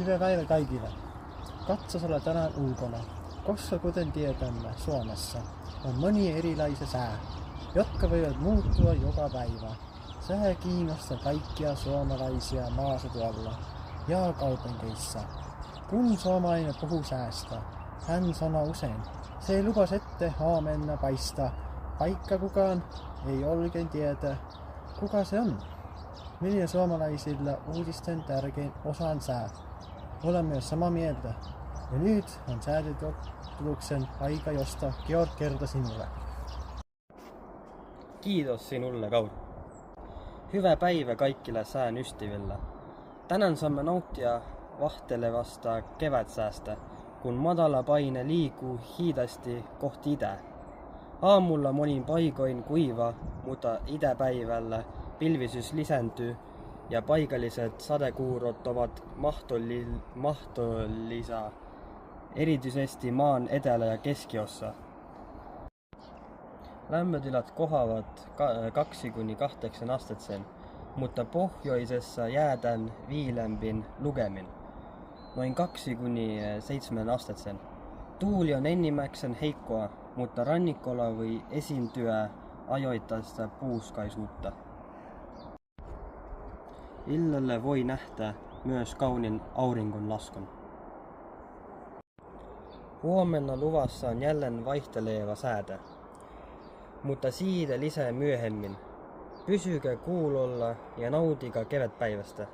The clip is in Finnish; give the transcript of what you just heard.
Hyvää päivää kaikille. Katsosella tänään ulkona, koska kuten tiedämme Suomessa on monia erilaisia sää, jotka voivat muuttua joka päivä. Sää kiinnostaa kaikkia suomalaisia maaseudulla ja kaupungeissa. Kun suomalainen puhuu säästä, hän sanoo usein, se ei lupas ette huomenna paista, vaikka kukaan ei oikein tiedä, kuka se on. Meidän suomalaisilla uutisten tärkein osan sää. Olen myös samaa mieltä. Ja nyt on säätötutuluksen aika, josta Georg kertoi sinulle. Kiitos sinulle, Kaur. Hyvää päivä kaikille sään ystävillä. Tänään saamme nauttia vahtelevasta kevätsäästä, kun matala paine liikuu hitaasti kohti itää. Aamulla monin paikoin kuiva, mutta itäpäivällä pilvisyys lisääntyy ja paikalliset sadekuurot ovat mahdollisia, erityisesti maan etelä- ja keskiossa. Lämpötilat kohoavat 2–8 astetta, mutta pohjoisessa jäädään viileämpin lukemin, noin 2–7 astetta. Tuuli on enimmäkseen heikkoa, mutta rannikolla voi esiintyä ajoittaista puuskaisuutta. Illalla voi nähdä myös kauniin auringonlaskun. Huomenna luvassa on jälleen vaihteleva säätä, mutta siitä lisää myöhemmin. Pysykää kuulolla ja nautikaa kevätpäivästä.